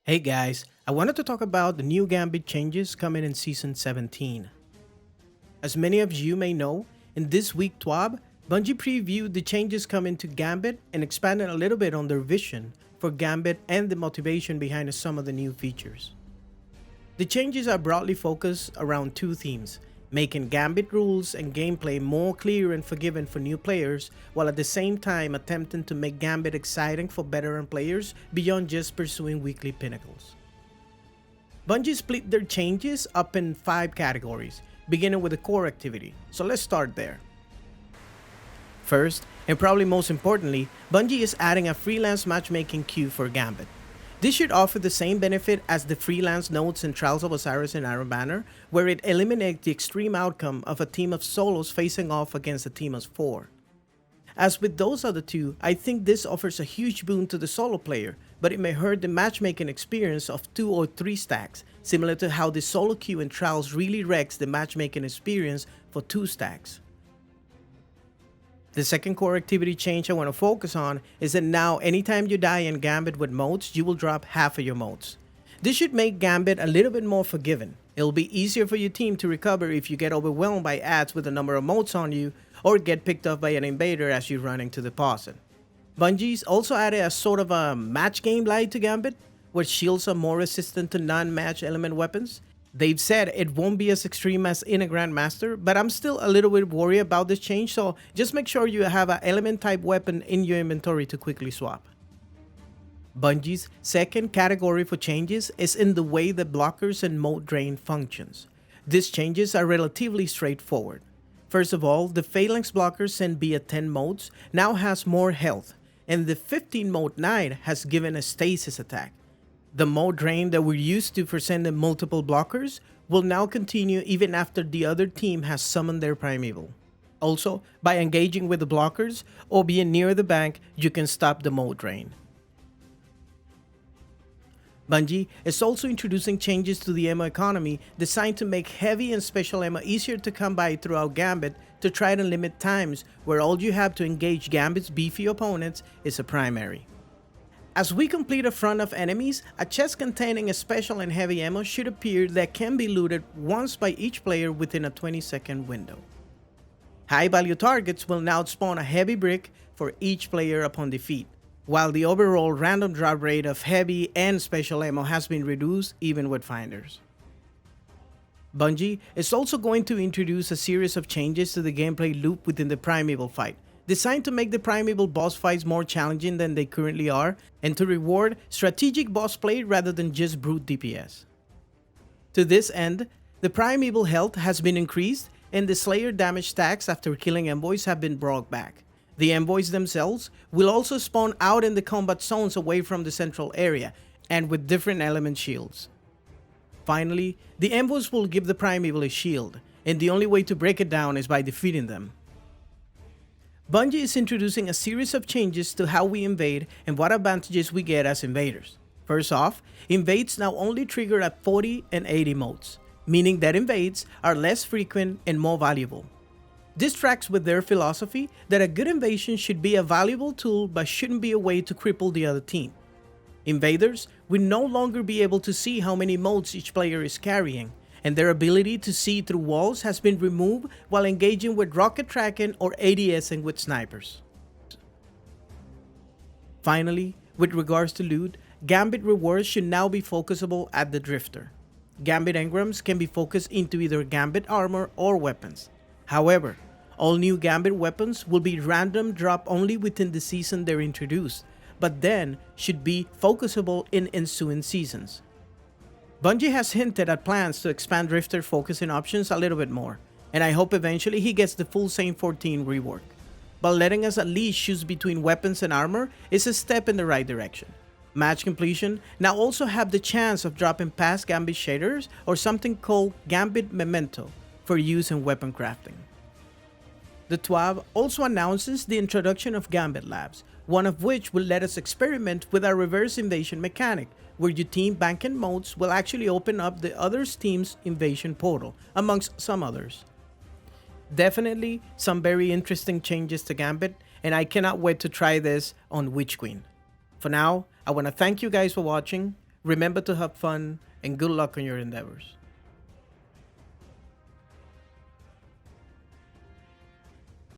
Hey guys, I wanted to talk about the new Gambit changes coming in Season 17. As many of you may know, in this week Twab, Bungie previewed the changes coming to Gambit and expanded a little bit on their vision for Gambit and the motivation behind some of the new features. The changes are broadly focused around two themes: making Gambit rules and gameplay more clear and forgiving for new players, while at the same time attempting to make Gambit exciting for veteran players beyond just pursuing weekly pinnacles. Bungie split their changes up in 5 categories, beginning with the core activity, so let's start there. First, and probably most importantly, Bungie is adding a freelance matchmaking queue for Gambit. This should offer the same benefit as the freelance nodes in Trials of Osiris and Iron Banner, where it eliminates the extreme outcome of a team of solos facing off against a team of 4. As with those other two, I think this offers a huge boon to the solo player, but it may hurt the matchmaking experience of 2 or 3 stacks, similar to how the solo queue in Trials really wrecks the matchmaking experience for 2 stacks. The second core activity change I want to focus on is that now anytime you die in Gambit with motes, you will drop half of your motes. This should make Gambit a little bit more forgiving. It'll be easier for your team to recover if you get overwhelmed by ads with a number of motes on you or get picked off by an invader as you run into the deposit. Bungie's also added a sort of a match game light to Gambit, where shields are more resistant to non-match element weapons. They've said it won't be as extreme as in a Grandmaster, but I'm still a little bit worried about this change, so just make sure you have an element type weapon in your inventory to quickly swap. Bungie's second category for changes is in the way the blockers and mote drain functions. These changes are relatively straightforward. First of all, the Phalanx blocker sent via 10 motes now has more health, and the 15 mote Knight has given a stasis attack. The mode drain that we're used to for sending multiple blockers will now continue even after the other team has summoned their primeval. Also, by engaging with the blockers or being near the bank, you can stop the mode drain. Bungie is also introducing changes to the ammo economy designed to make heavy and special ammo easier to come by throughout Gambit to try to limit times where all you have to engage Gambit's beefy opponents is a primary. As we complete a front of enemies, a chest containing a special and heavy ammo should appear that can be looted once by each player within a 20-second window. High value targets will now spawn a heavy brick for each player upon defeat, while the overall random drop rate of heavy and special ammo has been reduced even with finders. Bungie is also going to introduce a series of changes to the gameplay loop within the primeval fight, designed to make the primeval boss fights more challenging than they currently are, and to reward strategic boss play rather than just brute DPS. To this end, the primeval health has been increased and the Slayer damage stacks after killing envoys have been brought back. The envoys themselves will also spawn out in the combat zones away from the central area, and with different element shields. Finally, the envoys will give the primeval a shield, and the only way to break it down is by defeating them. Bungie is introducing a series of changes to how we invade and what advantages we get as invaders. First off, invades now only trigger at 40 and 80 motes, meaning that invades are less frequent and more valuable. This tracks with their philosophy that a good invasion should be a valuable tool but shouldn't be a way to cripple the other team. Invaders will no longer be able to see how many motes each player is carrying, and their ability to see through walls has been removed while engaging with rocket tracking or ADSing with snipers. Finally, with regards to loot, Gambit rewards should now be focusable at the Drifter. Gambit engrams can be focused into either Gambit armor or weapons. However, all new Gambit weapons will be random drop only within the season they're introduced, but then should be focusable in ensuing seasons. Bungie has hinted at plans to expand Drifter focusing options a little bit more, and I hope eventually he gets the full Saint 14 rework. But letting us at least choose between weapons and armor is a step in the right direction. Match completion now also have the chance of dropping past Gambit shaders or something called Gambit Memento for use in weapon crafting. The Twab also announces the introduction of Gambit Labs, one of which will let us experiment with our reverse invasion mechanic, where your team banking modes will actually open up the other team's invasion portal, amongst some others. Definitely some very interesting changes to Gambit, and I cannot wait to try this on Witch Queen. For now, I want to thank you guys for watching. Remember to have fun and good luck on your endeavors.